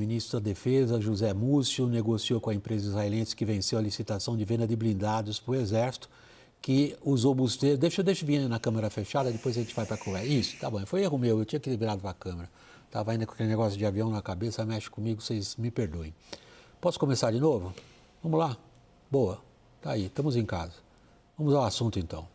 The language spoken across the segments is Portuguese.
ministro da Defesa, José Múcio, negociou com a empresa israelense que venceu a licitação de venda de blindados para o Exército, que usou busteiros. Deixa eu vir na câmera fechada, depois a gente vai para a conversa. Isso, tá bom, foi erro meu, eu tinha que ter virado para a câmera. Estava ainda com aquele negócio de avião na cabeça, mexe comigo, vocês me perdoem. Posso começar de novo? Vamos lá? Boa, tá aí, estamos em casa. Vamos ao assunto então.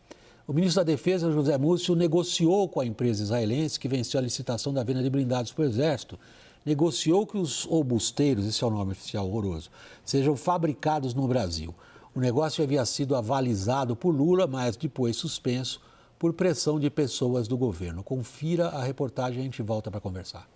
O ministro da Defesa, José Múcio, negociou com a empresa israelense que venceu a licitação da venda de blindados para o Exército. Negociou que os obusteiros, esse é o nome oficial horroroso, sejam fabricados no Brasil. O negócio havia sido avalizado por Lula, mas depois suspenso por pressão de pessoas do governo. Confira a reportagem e a gente volta para conversar.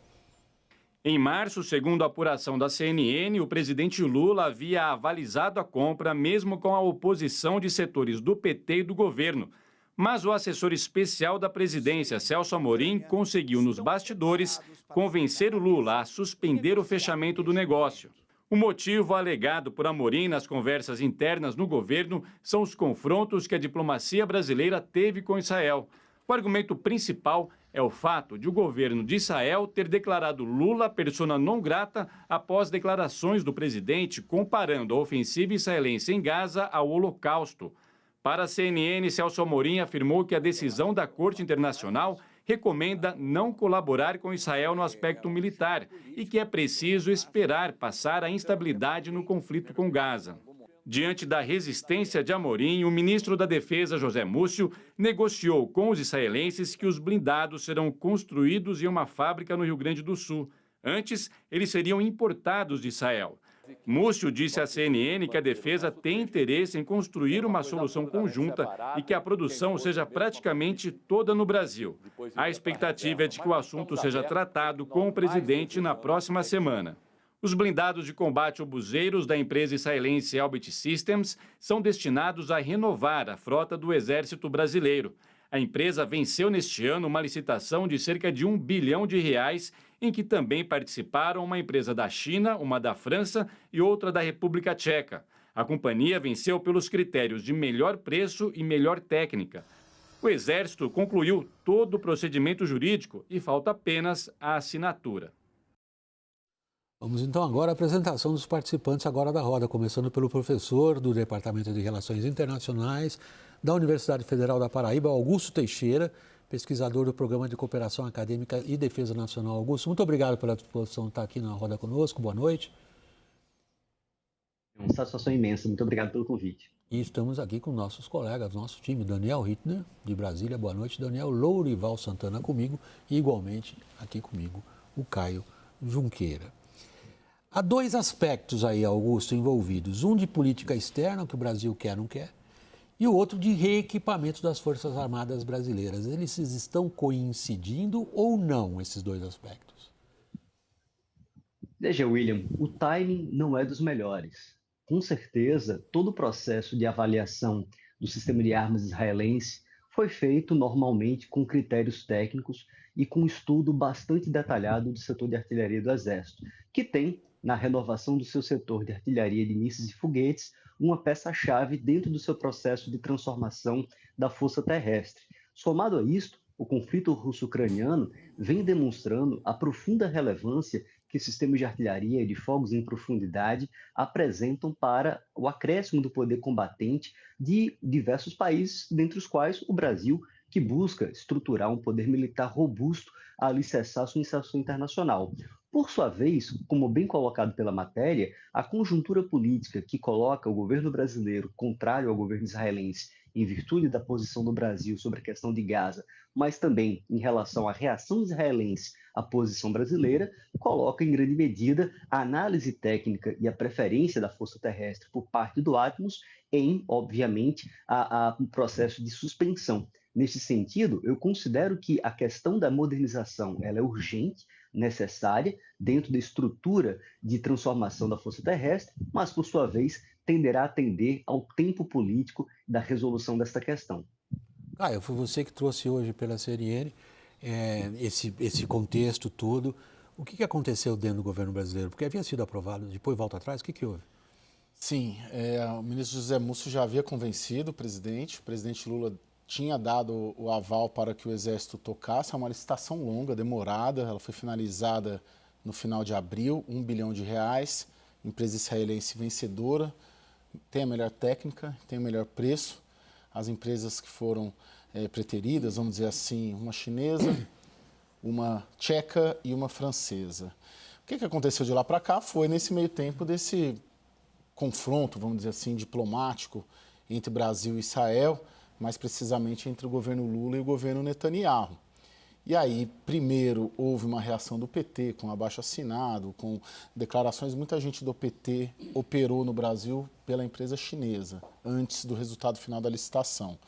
Em março, segundo a apuração da CNN, o presidente Lula havia avalizado a compra mesmo com a oposição de setores do PT e do governo. Mas o assessor especial da presidência, Celso Amorim, conseguiu nos bastidores convencer o Lula a suspender o fechamento do negócio. O motivo alegado por Amorim nas conversas internas no governo são os confrontos que a diplomacia brasileira teve com Israel. O argumento principal é o fato de o governo de Israel ter declarado Lula persona non grata após declarações do presidente comparando a ofensiva israelense em Gaza ao Holocausto. Para a CNN, Celso Amorim afirmou que a decisão da Corte Internacional recomenda não colaborar com Israel no aspecto militar e que é preciso esperar passar a instabilidade no conflito com Gaza. Diante da resistência de Amorim, o ministro da Defesa, José Múcio, negociou com os israelenses que os blindados serão construídos em uma fábrica no Rio Grande do Sul. Antes, eles seriam importados de Israel. Múcio disse à CNN que a defesa tem interesse em construir uma solução conjunta e que a produção seja praticamente toda no Brasil. A expectativa é de que o assunto seja tratado com o presidente na próxima semana. Os blindados de combate obuseiros da empresa israelense Elbit Systems são destinados a renovar a frota do Exército Brasileiro. A empresa venceu neste ano uma licitação de cerca de R$ 1 bilhão, em que também participaram uma empresa da China, uma da França e outra da República Tcheca. A companhia venceu pelos critérios de melhor preço e melhor técnica. O Exército concluiu todo o procedimento jurídico e falta apenas a assinatura. Vamos então agora à apresentação dos participantes agora da roda, começando pelo professor do Departamento de Relações Internacionais da Universidade Federal da Paraíba, Augusto Teixeira, pesquisador do Programa de Cooperação Acadêmica e Defesa Nacional. Augusto, muito obrigado pela disposição de estar aqui na roda conosco. Boa noite. É uma satisfação imensa. Muito obrigado pelo convite. E estamos aqui com nossos colegas, nosso time, Daniel Hittner, de Brasília. Boa noite, Daniel. Lourival Santana comigo e, igualmente, aqui comigo, o Caio Junqueira. Há dois aspectos aí, Augusto, envolvidos. Um de política externa, que o Brasil quer, não quer, e o outro de reequipamento das Forças Armadas brasileiras. Eles estão coincidindo ou não, esses dois aspectos? Veja, William, o timing não é dos melhores. Com certeza, todo o processo de avaliação do sistema de armas israelense foi feito normalmente com critérios técnicos e com um estudo bastante detalhado do setor de artilharia do Exército, que tem, na renovação do seu setor de artilharia de mísseis e foguetes, uma peça-chave dentro do seu processo de transformação da força terrestre. Somado a isto, o conflito russo-ucraniano vem demonstrando a profunda relevância que sistemas de artilharia e de fogos em profundidade apresentam para o acréscimo do poder combatente de diversos países, dentre os quais o Brasil, que busca estruturar um poder militar robusto a alicerçar sua inserção internacional. Por sua vez, como bem colocado pela matéria, a conjuntura política que coloca o governo brasileiro contrário ao governo israelense em virtude da posição do Brasil sobre a questão de Gaza, mas também em relação à reação israelense à posição brasileira, coloca em grande medida a análise técnica e a preferência da força terrestre por parte do Atmos em, obviamente, um processo de suspensão. Nesse sentido, eu considero que a questão da modernização ela é urgente, necessária, dentro da estrutura de transformação da força terrestre, mas, por sua vez, tenderá a atender ao tempo político da resolução desta questão. Caio, foi você que trouxe hoje pela CNN esse contexto todo. O que aconteceu dentro do governo brasileiro? Porque havia sido aprovado, depois volta atrás, o que houve? Sim, o ministro José Múcio já havia convencido o presidente Lula tinha dado o aval para que o Exército tocasse. É uma licitação longa, demorada, ela foi finalizada no final de abril, R$1 bilhão, empresa israelense vencedora, tem a melhor técnica, tem o melhor preço. As empresas que foram preteridas, vamos dizer assim, uma chinesa, uma tcheca e uma francesa. O que aconteceu de lá para cá foi nesse meio tempo desse confronto, vamos dizer assim, diplomático entre Brasil e Israel, mais precisamente entre o governo Lula e o governo Netanyahu. E aí, primeiro, houve uma reação do PT com abaixo-assinado, com declarações. Muita gente do PT operou no Brasil pela empresa chinesa, antes do resultado final da licitação.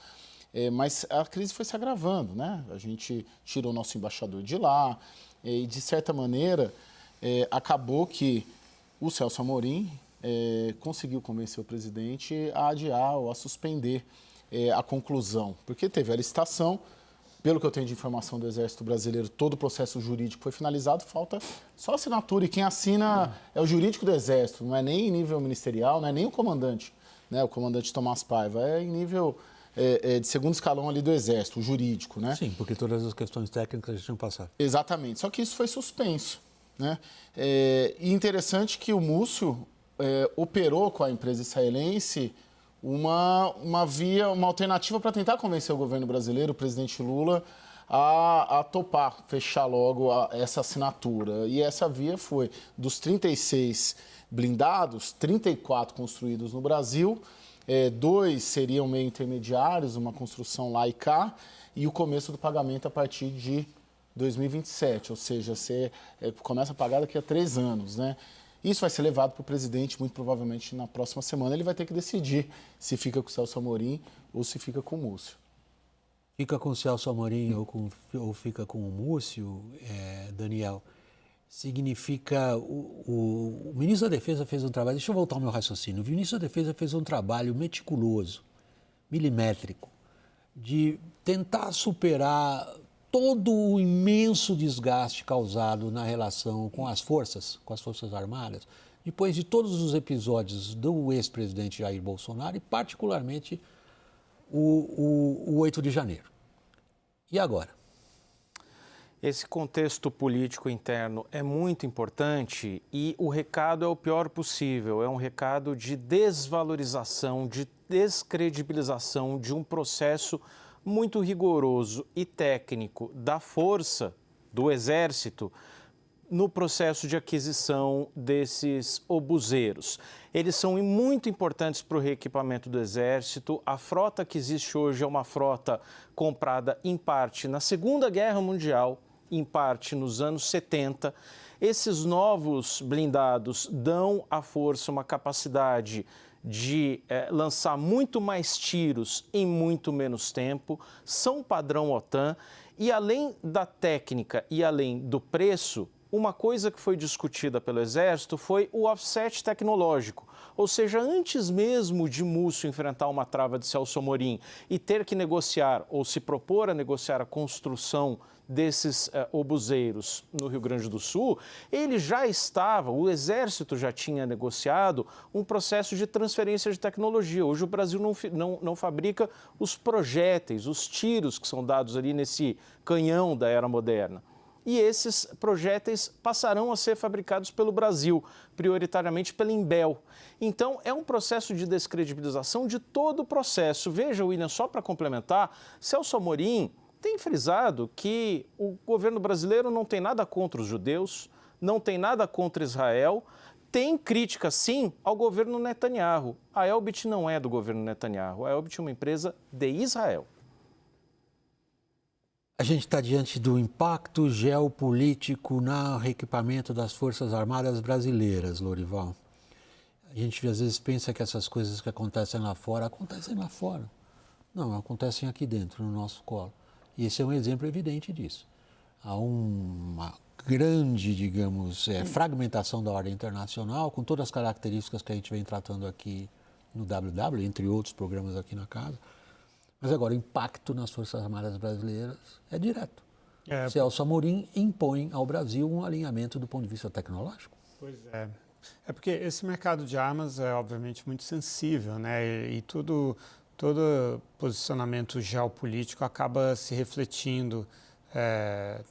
Mas a crise foi se agravando, né? A gente tirou nosso embaixador de lá e, de certa maneira, acabou que o Celso Amorim conseguiu convencer o presidente a adiar ou a suspender a conclusão, porque teve a licitação. Pelo que eu tenho de informação do Exército Brasileiro, todo o processo jurídico foi finalizado, falta só assinatura. E quem assina é o jurídico do Exército, não é nem em nível ministerial, não é nem o comandante, né? O comandante Tomás Paiva, é em nível de segundo escalão ali do Exército, o jurídico, né? Sim, porque todas as questões técnicas já tinham passado. Exatamente, só que isso foi suspenso, né? E interessante que o Múcio operou com a empresa israelense uma alternativa para tentar convencer o governo brasileiro, o presidente Lula, a topar, fechar logo essa assinatura. E essa via foi dos 36 blindados, 34 construídos no Brasil, 2 seriam meio intermediários, uma construção lá e cá, e o começo do pagamento a partir de 2027, ou seja, você começa a pagar daqui a 3 anos, né? Isso vai ser levado para o presidente, muito provavelmente na próxima semana. Ele vai ter que decidir se fica com o Celso Amorim ou se fica com o Múcio. Fica com o Celso Amorim ou fica com o Múcio, Daniel, significa... O ministro da Defesa fez um trabalho... Deixa eu voltar ao meu raciocínio. O ministro da Defesa fez um trabalho meticuloso, milimétrico, de tentar superar todo o imenso desgaste causado na relação com as Forças Armadas, depois de todos os episódios do ex-presidente Jair Bolsonaro e, particularmente, o 8 de janeiro. E agora? Esse contexto político interno é muito importante e o recado é o pior possível. É um recado de desvalorização, de descredibilização de um processo muito rigoroso e técnico da força, do Exército, no processo de aquisição desses obuseiros. Eles são muito importantes para o reequipamento do Exército. A frota que existe hoje é uma frota comprada em parte na Segunda Guerra Mundial, em parte nos anos 70. Esses novos blindados dão à força uma capacidade de lançar muito mais tiros em muito menos tempo, são padrão OTAN e, além da técnica e além do preço, uma coisa que foi discutida pelo Exército foi o offset tecnológico. Ou seja, antes mesmo de Múcio enfrentar uma trava de Celso Amorim e ter que negociar ou se propor a negociar a construção desses obuseiros no Rio Grande do Sul, ele já estava, o Exército já tinha negociado um processo de transferência de tecnologia. Hoje o Brasil não fabrica os projéteis, os tiros que são dados ali nesse canhão da era moderna. E esses projéteis passarão a ser fabricados pelo Brasil, prioritariamente pela Imbel. Então, é um processo de descredibilização de todo o processo. Veja, William, só para complementar, Celso Amorim tem frisado que o governo brasileiro não tem nada contra os judeus, não tem nada contra Israel, tem crítica, sim, ao governo Netanyahu. A Elbit não é do governo Netanyahu, a Elbit é uma empresa de Israel. A gente está diante do impacto geopolítico no reequipamento das Forças Armadas brasileiras, Lorival. A gente às vezes pensa que essas coisas que acontecem lá fora, acontecem lá fora. Não, acontecem aqui dentro, no nosso colo. E esse é um exemplo evidente disso. Há uma grande, digamos, fragmentação da ordem internacional, com todas as características que a gente vem tratando aqui no WW, entre outros programas aqui na casa. Mas agora, o impacto nas Forças Armadas brasileiras é direto. Celso Amorim impõe ao Brasil um alinhamento do ponto de vista tecnológico. Pois é. É porque esse mercado de armas é, obviamente, muito sensível, né? E todo posicionamento geopolítico acaba se refletindo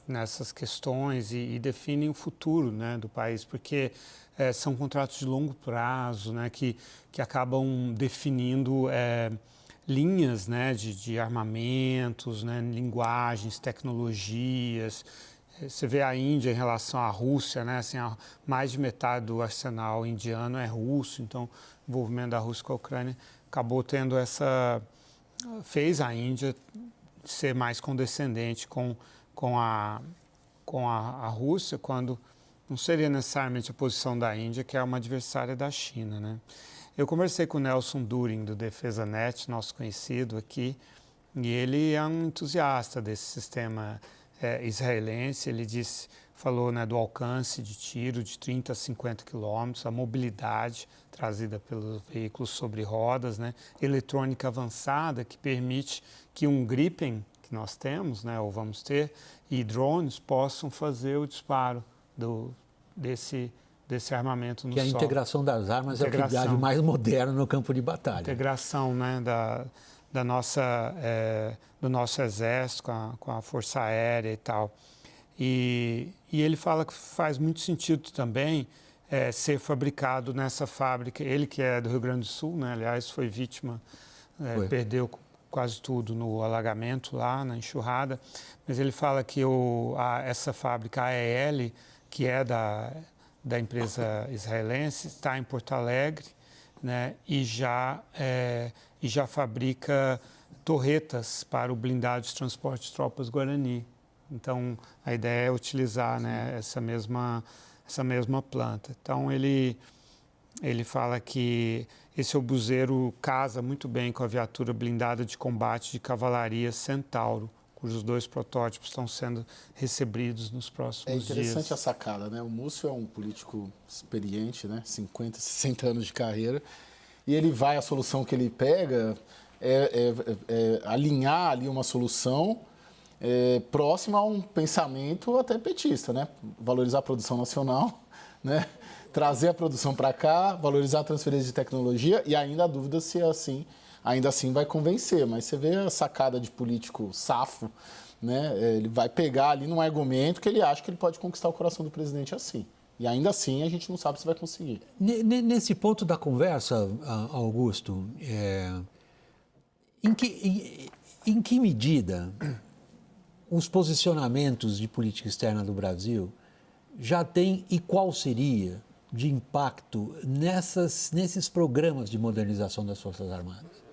nessas questões e definem o futuro, né, do país, porque são contratos de longo prazo, né, que acabam definindo linhas, né, de armamentos, né, linguagens, tecnologias. Você vê a Índia em relação à Rússia, né, assim, mais de metade do arsenal indiano é russo, então o envolvimento da Rússia com a Ucrânia acabou tendo fez a Índia ser mais condescendente com a Rússia, quando não seria necessariamente a posição da Índia, que é uma adversária da China, né? Eu conversei com o Nelson During, do DefesaNet, nosso conhecido aqui, e ele é um entusiasta desse sistema israelense. Ele falou, né, do alcance de tiro de 30 a 50 quilômetros, a mobilidade trazida pelos veículos sobre rodas, né, eletrônica avançada que permite que um Gripen que nós temos, né, ou vamos ter, e drones possam fazer o disparo desse armamento no solo. Que a integração das armas é a atividade mais moderna no campo de batalha. Integração, né, do nosso exército com a Força Aérea e tal. E ele fala que faz muito sentido também ser fabricado nessa fábrica. Ele que é do Rio Grande do Sul, né, aliás, foi vítima, perdeu quase tudo no alagamento lá, na enxurrada, mas ele fala que essa fábrica AEL, que é da empresa israelense, está em Porto Alegre, né, e já fabrica torretas para o blindado de transporte de tropas Guarani. Então, a ideia é utilizar, né, essa mesma planta. Então, ele fala que esse obuseiro casa muito bem com a viatura blindada de combate de cavalaria Centauro, cujos 2 protótipos estão sendo recebidos nos próximos dias. É interessante a sacada, né? O Múcio é um político experiente, né? 50, 60 anos de carreira, e a solução que ele pega é alinhar ali uma solução próxima a um pensamento até petista, né? Valorizar a produção nacional, né? Trazer a produção para cá, valorizar a transferência de tecnologia, e ainda a dúvida se ainda assim vai convencer. Mas você vê a sacada de político safo, né? Ele vai pegar ali num argumento que ele acha que ele pode conquistar o coração do presidente assim. E ainda assim a gente não sabe se vai conseguir. Nesse ponto da conversa, Augusto, em que medida os posicionamentos de política externa do Brasil já têm, e qual seria, de impacto nesses programas de modernização das Forças Armadas?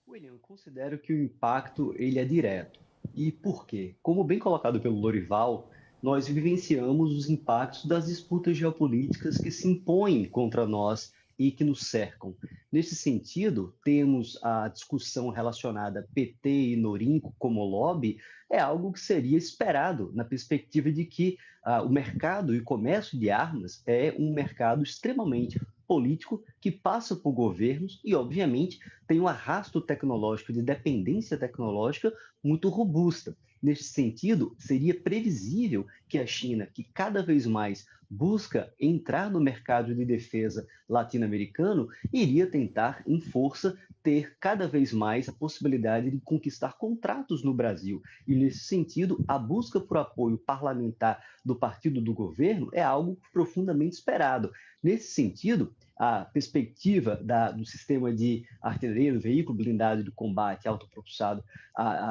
William, eu considero que o impacto ele é direto. E por quê? Como bem colocado pelo Lorival, nós vivenciamos os impactos das disputas geopolíticas que se impõem contra nós e que nos cercam. Nesse sentido, temos a discussão relacionada a PT e Norinco como lobby, é algo que seria esperado na perspectiva de que o mercado e o comércio de armas é um mercado extremamente político que passa por governos e, obviamente, tem um arrasto tecnológico de dependência tecnológica muito robusta. Nesse sentido, seria previsível que a China, que cada vez mais busca entrar no mercado de defesa latino-americano, iria tentar, em força, ter cada vez mais a possibilidade de conquistar contratos no Brasil. E, nesse sentido, a busca por apoio parlamentar do partido do governo é algo profundamente esperado. Nesse sentido, a perspectiva do sistema de artilharia, do veículo blindado de combate autopropulsado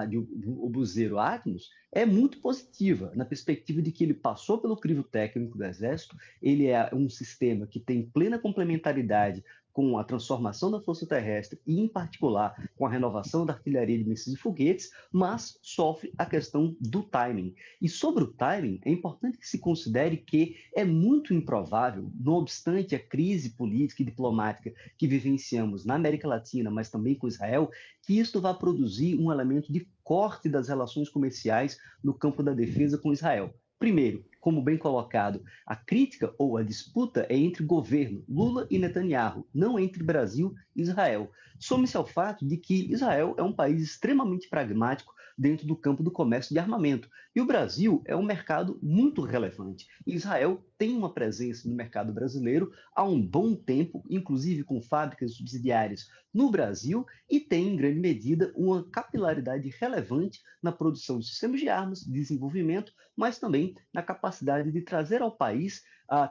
do obuseiro Atmos, é muito positiva, na perspectiva de que ele passou pelo crivo técnico do Exército, ele é um sistema que tem plena complementaridade com a transformação da força terrestre e, em particular, com a renovação da artilharia de mísseis e foguetes, mas sofre a questão do timing. E sobre o timing, é importante que se considere que é muito improvável, não obstante a crise política e diplomática que vivenciamos na América Latina, mas também com Israel, que isto vá produzir um elemento de corte das relações comerciais no campo da defesa com Israel. Primeiro, como bem colocado, a crítica ou a disputa é entre governo Lula e Netanyahu, não entre Brasil e Israel. Some-se ao fato de que Israel é um país extremamente pragmático dentro do campo do comércio de armamento. E o Brasil é um mercado muito relevante. Israel tem uma presença no mercado brasileiro há um bom tempo, inclusive com fábricas subsidiárias no Brasil, e tem, em grande medida, uma capilaridade relevante na produção de sistemas de armas, desenvolvimento, mas também na capacidade de trazer ao país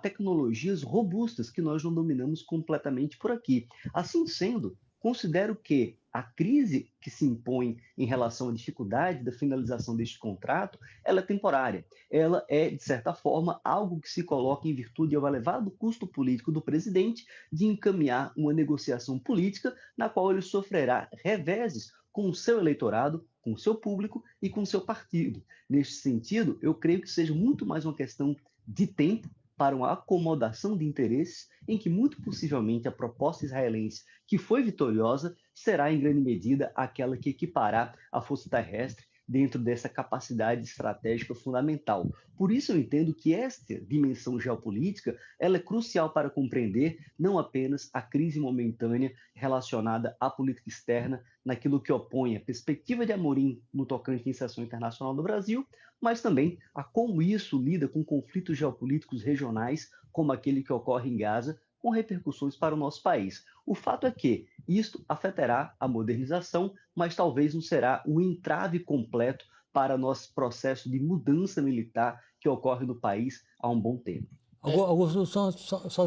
tecnologias robustas que nós não dominamos completamente por aqui. Assim sendo, considero que a crise que se impõe em relação à dificuldade da finalização deste contrato, ela é temporária. Ela é, de certa forma, algo que se coloca em virtude ao elevado custo político do presidente de encaminhar uma negociação política na qual ele sofrerá reveses com o seu eleitorado, com o seu público e com o seu partido. Neste sentido, eu creio que seja muito mais uma questão de tempo para uma acomodação de interesses em que, muito possivelmente, a proposta israelense, que foi vitoriosa, será, em grande medida, aquela que equipará a força terrestre dentro dessa capacidade estratégica fundamental. Por isso eu entendo que esta dimensão geopolítica ela é crucial para compreender não apenas a crise momentânea relacionada à política externa, naquilo que opõe a perspectiva de Amorim no tocante à inserção internacional do Brasil, mas também a como isso lida com conflitos geopolíticos regionais, como aquele que ocorre em Gaza, com repercussões para o nosso país. O fato é que isto afetará a modernização, mas talvez não será um entrave completo para nosso processo de mudança militar que ocorre no país há um bom tempo. Augusto, só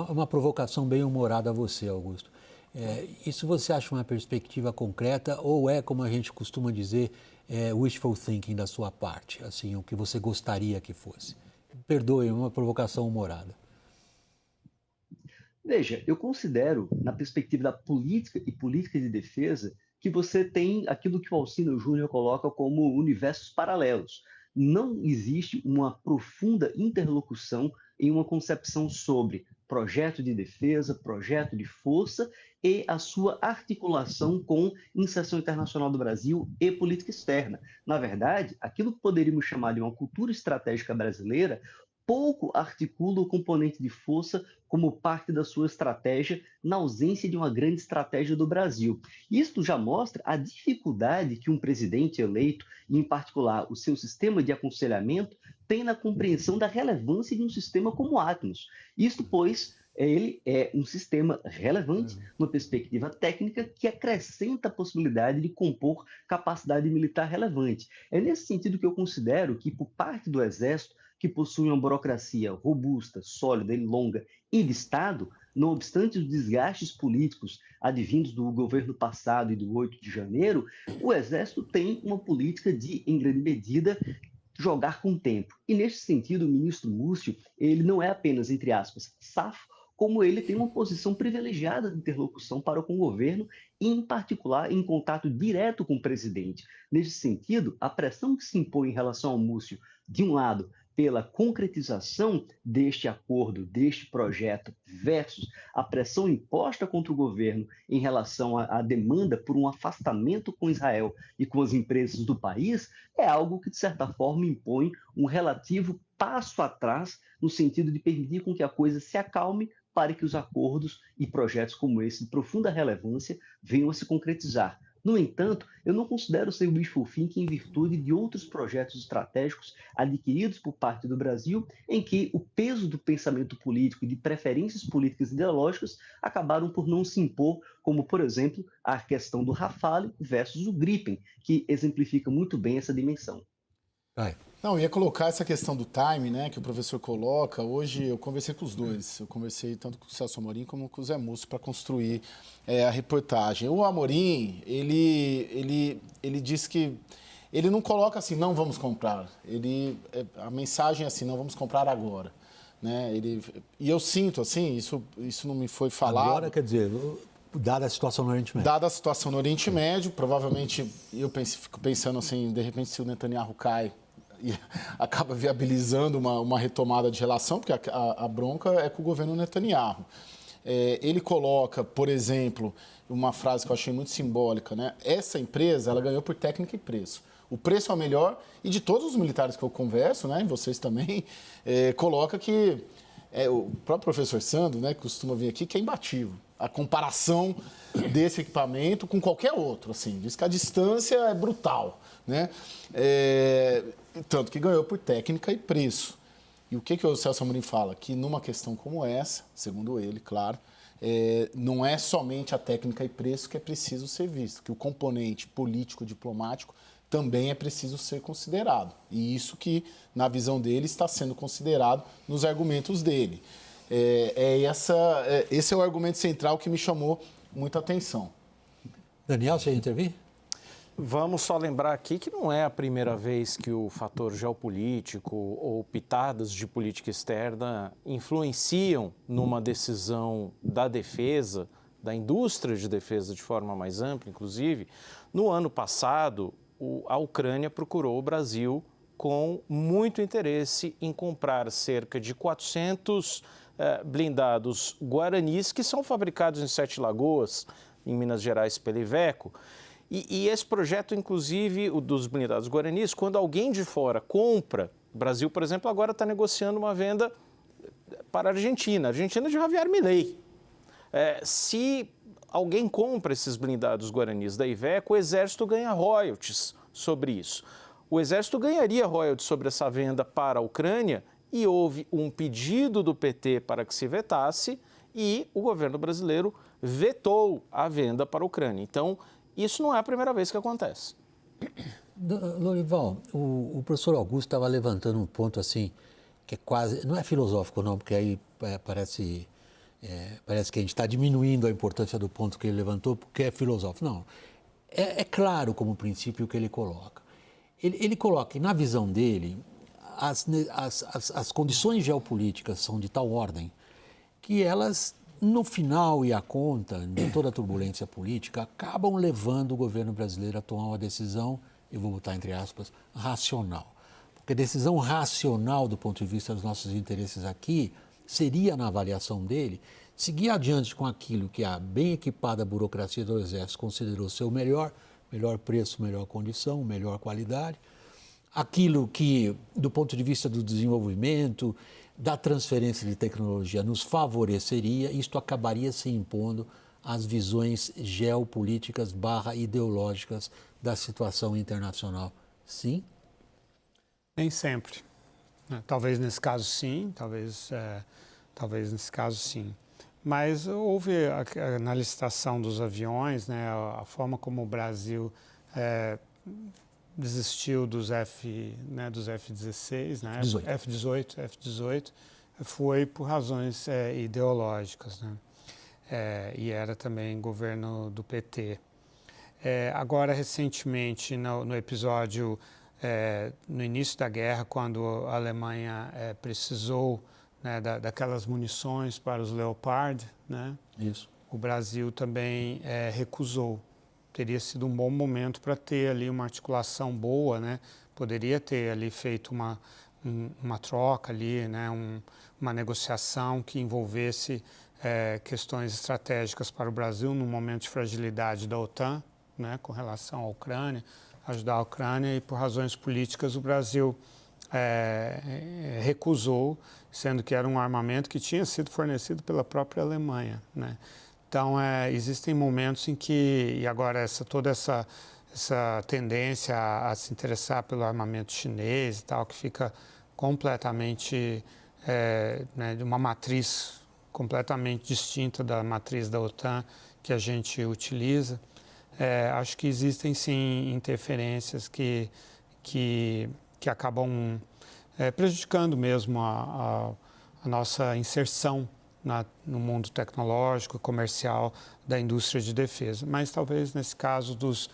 uma provocação bem humorada a você, Augusto. Isso você acha uma perspectiva concreta ou é, como a gente costuma dizer, wishful thinking da sua parte, assim, o que você gostaria que fosse? Perdoe, uma provocação humorada. Veja, eu considero, na perspectiva da política e política de defesa, que você tem aquilo que o Alcino Júnior coloca como universos paralelos. Não existe uma profunda interlocução em uma concepção sobre projeto de defesa, projeto de força e a sua articulação com inserção internacional do Brasil e política externa. Na verdade, aquilo que poderíamos chamar de uma cultura estratégica brasileira pouco articula o componente de força como parte da sua estratégia na ausência de uma grande estratégia do Brasil. Isto já mostra a dificuldade que um presidente eleito, e em particular o seu sistema de aconselhamento, tem na compreensão da relevância de um sistema como o Atmos. Isto, pois, ele é um sistema relevante numa perspectiva técnica que acrescenta a possibilidade de compor capacidade militar relevante. É nesse sentido que eu considero que, por parte do Exército, que possui uma burocracia robusta, sólida e longa e de Estado, não obstante os desgastes políticos advindos do governo passado e do 8 de janeiro, o Exército tem uma política de, em grande medida, jogar com o tempo. E, neste sentido, o ministro Múcio, ele não é apenas, entre aspas, safo, como ele tem uma posição privilegiada de interlocução para com o governo, e, em particular, em contato direto com o presidente. Nesse sentido, a pressão que se impõe em relação ao Múcio, de um lado, pela concretização deste acordo, deste projeto, versus a pressão imposta contra o governo em relação à demanda por um afastamento com Israel e com as empresas do país, é algo que, de certa forma, impõe um relativo passo atrás no sentido de permitir com que a coisa se acalme para que os acordos e projetos como esse, de profunda relevância, venham a se concretizar. No entanto, eu não considero ser wishful thinking em virtude de outros projetos estratégicos adquiridos por parte do Brasil, em que o peso do pensamento político e de preferências políticas e ideológicas acabaram por não se impor, como, por exemplo, a questão do Rafale versus o Gripen, que exemplifica muito bem essa dimensão. Não, eu ia colocar essa questão do time, né, que o professor coloca. Hoje eu conversei com os dois. Eu conversei tanto com o Celso Amorim como com o Zé Múcio para construir a reportagem. O Amorim, ele diz que ele não coloca assim, não vamos comprar. A mensagem é assim, não vamos comprar agora. Né? E eu sinto assim, isso não me foi falado. Agora, quer dizer, dada a situação no Oriente Médio. Dada a situação no Oriente Médio, provavelmente, fico pensando assim, de repente se o Netanyahu cai, e acaba viabilizando uma retomada de relação, porque a bronca é com o governo Netanyahu. Ele coloca, por exemplo, uma frase que eu achei muito simbólica, né? Essa empresa, ela ganhou por técnica e preço. O preço é o melhor, e de todos os militares que eu converso, né, e vocês também, coloca que o próprio professor Sandro, né, que costuma vir aqui, que é imbatível. a comparação desse equipamento com qualquer outro, assim, diz que a distância é brutal, né? Tanto que ganhou por técnica e preço. E o que o Celso Amorim fala? Que numa questão como essa, segundo ele, claro, não é somente a técnica e preço que é preciso ser visto, que o componente político-diplomático também é preciso ser considerado. E isso que, na visão dele, está sendo considerado nos argumentos dele. Esse é o argumento central que me chamou muita atenção. Daniel, você ia intervir? Vamos só lembrar aqui que não é a primeira vez que o fator geopolítico ou pitadas de política externa influenciam numa decisão da defesa, da indústria de defesa de forma mais ampla, inclusive. No ano passado, a Ucrânia procurou o Brasil com muito interesse em comprar cerca de 400 blindados Guaranis, que são fabricados em Sete Lagoas, em Minas Gerais, pela Iveco. E esse projeto, inclusive, o dos blindados Guaranis, quando alguém de fora compra, o Brasil, por exemplo, agora está negociando uma venda para a Argentina de Javier Milei. Se alguém compra esses blindados Guaranis da Iveco, o Exército ganha royalties sobre isso. O Exército ganharia royalties sobre essa venda para a Ucrânia e houve um pedido do PT para que se vetasse e o governo brasileiro vetou a venda para a Ucrânia. Então, isso não é a primeira vez que acontece. Lorival, o professor Augusto estava levantando um ponto assim, que é quase, não é filosófico não, porque aí parece que a gente está diminuindo a importância do ponto que ele levantou, porque é filosófico. Não, é claro como princípio que ele coloca. Ele coloca que, na visão dele, as condições geopolíticas são de tal ordem que elas, no final e à conta de toda a turbulência política, acabam levando o governo brasileiro a tomar uma decisão, eu vou botar entre aspas, racional. Porque decisão racional do ponto de vista dos nossos interesses aqui seria, na avaliação dele, seguir adiante com aquilo que a bem equipada burocracia do Exército considerou ser o melhor preço, melhor condição, melhor qualidade, aquilo que, do ponto de vista do desenvolvimento, da transferência de tecnologia, nos favoreceria, isto acabaria se impondo às visões geopolíticas / ideológicas da situação internacional. Sim? Nem sempre. Talvez nesse caso sim, talvez nesse caso sim. Mas houve na licitação dos aviões, né, a forma como o Brasil desistiu dos F-16, né, F-18, foi por razões ideológicas, né, e era também governo do PT. Agora, recentemente, no episódio, no início da guerra, quando a Alemanha precisou, né, daquelas munições para os Leopard, né? Isso. O Brasil também recusou. Teria sido um bom momento para ter ali uma articulação boa, né? Poderia ter ali feito uma troca ali, né? Uma negociação que envolvesse questões estratégicas para o Brasil no momento de fragilidade da OTAN, né? Com relação à Ucrânia, ajudar a Ucrânia, e por razões políticas o Brasil recusou, sendo que era um armamento que tinha sido fornecido pela própria Alemanha, né? Então, existem momentos em que, e agora toda essa tendência a se interessar pelo armamento chinês e tal, que fica completamente, né, de uma matriz completamente distinta da matriz da OTAN que a gente utiliza, acho que existem sim interferências que acabam prejudicando mesmo a nossa inserção no mundo tecnológico e comercial da indústria de defesa. Mas talvez nesse caso dos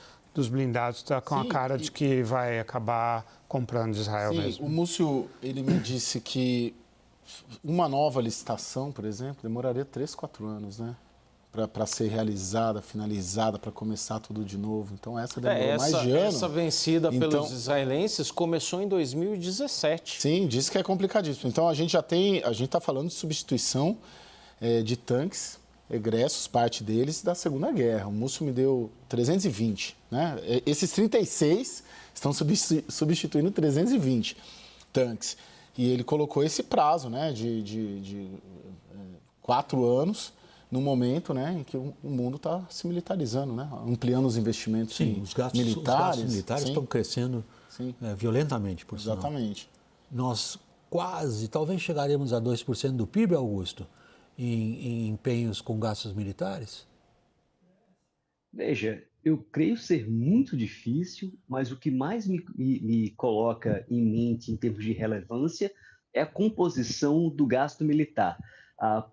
blindados está com a cara de que vai acabar comprando de Israel mesmo. O Múcio, ele me disse que uma nova licitação, por exemplo, demoraria 3, 4 anos, né? Para ser realizada, finalizada, para começar tudo de novo. Então, essa demorou mais de ano. Essa vencida pelos israelenses começou em 2017. Sim, disse que é complicadíssimo. Então, a gente está falando de substituição de tanques egressos, parte deles, da Segunda Guerra. O Múcio me deu 320, né? Esses 36 estão substituindo 320 tanques. E ele colocou esse prazo, né, de 4 anos, no momento, né, em que o mundo está se militarizando, né, ampliando os investimentos os gastos militares estão crescendo violentamente, por sinal. Exatamente. Nós talvez chegaremos a 2% do PIB, Augusto, em empenhos com gastos militares? Veja, eu creio ser muito difícil, mas o que mais me coloca em mente em termos de relevância é a composição do gasto militar.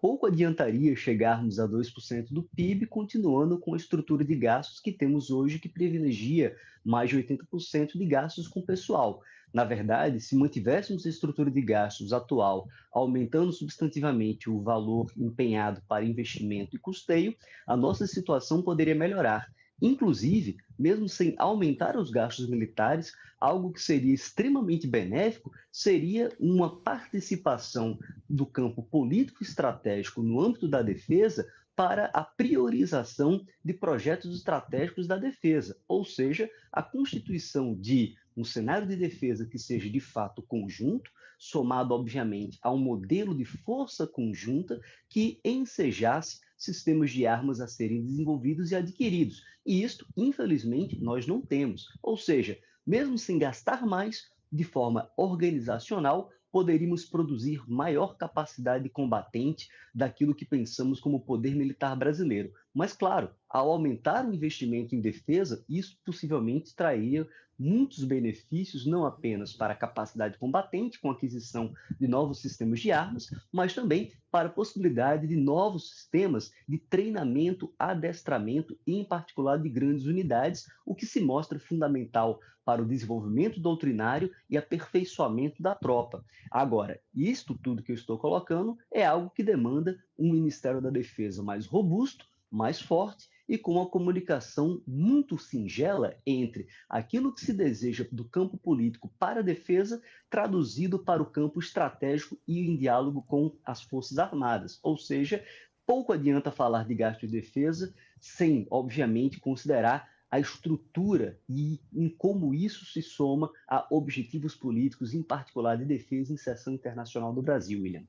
Pouco adiantaria chegarmos a 2% do PIB, continuando com a estrutura de gastos que temos hoje, que privilegia mais de 80% de gastos com pessoal. Na verdade, se mantivéssemos a estrutura de gastos atual, aumentando substantivamente o valor empenhado para investimento e custeio, a nossa situação poderia melhorar. Inclusive, mesmo sem aumentar os gastos militares, algo que seria extremamente benéfico seria uma participação do campo político estratégico no âmbito da defesa para a priorização de projetos estratégicos da defesa, ou seja, a constituição de um cenário de defesa que seja de fato conjunto, somado, obviamente, a um modelo de força conjunta que ensejasse sistemas de armas a serem desenvolvidos e adquiridos. E isto, infelizmente, nós não temos. Ou seja, mesmo sem gastar mais, de forma organizacional, poderíamos produzir maior capacidade combatente daquilo que pensamos como poder militar brasileiro. Mas, claro, ao aumentar o investimento em defesa, isso possivelmente traria muitos benefícios, não apenas para a capacidade combatente, com a aquisição de novos sistemas de armas, mas também para a possibilidade de novos sistemas de treinamento, adestramento e, em particular, de grandes unidades, o que se mostra fundamental para o desenvolvimento doutrinário e aperfeiçoamento da tropa. Agora, isto tudo que eu estou colocando é algo que demanda um Ministério da Defesa mais robusto, mais forte e com uma comunicação muito singela entre aquilo que se deseja do campo político para a defesa, traduzido para o campo estratégico e em diálogo com as Forças Armadas. Ou seja, pouco adianta falar de gasto de defesa sem, obviamente, considerar a estrutura e em como isso se soma a objetivos políticos, em particular de defesa e inserção internacional do Brasil, William.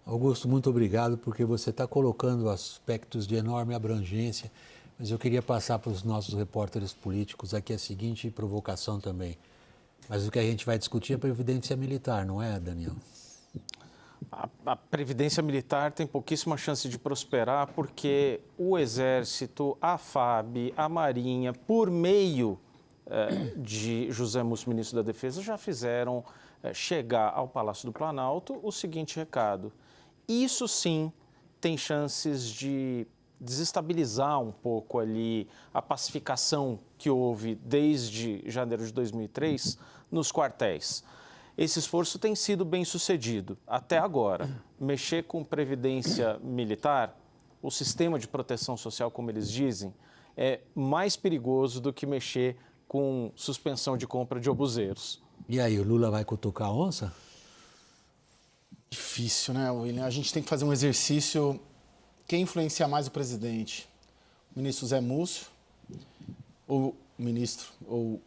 Augusto, muito obrigado, porque você está colocando aspectos de enorme abrangência, mas eu queria passar para os nossos repórteres políticos aqui a seguinte provocação também. Mas o que a gente vai discutir é a Previdência Militar, não é, Daniel? A Previdência Militar tem pouquíssima chance de prosperar porque o Exército, a FAB, a Marinha, por meio de José Múcio, ministro da Defesa, já fizeram chegar ao Palácio do Planalto o seguinte recado: isso sim tem chances de desestabilizar um pouco ali a pacificação que houve desde janeiro de 2003 nos quartéis. Esse esforço tem sido bem sucedido até agora. Mexer com previdência militar, o sistema de proteção social, como eles dizem, é mais perigoso do que mexer com suspensão de compra de obuseiros. E aí, o Lula vai cutucar a onça? Difícil, né, William? A gente tem que fazer um exercício. Quem influencia mais o presidente? O ministro Zé Múcio ou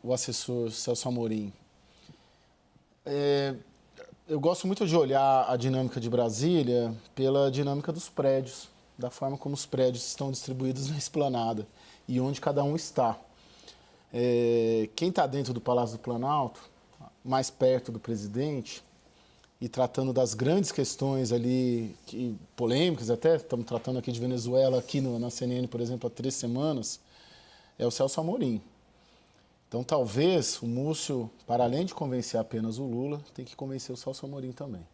o assessor Celso Amorim? Eu gosto muito de olhar a dinâmica de Brasília pela dinâmica dos prédios, da forma como os prédios estão distribuídos na esplanada e onde cada um está. Quem está dentro do Palácio do Planalto, mais perto do presidente, e tratando das grandes questões ali, polêmicas até, estamos tratando aqui de Venezuela, aqui na CNN, por exemplo, há 3 semanas, é o Celso Amorim. Então, talvez o Múcio, para além de convencer apenas o Lula, tem que convencer o Celso Amorim também.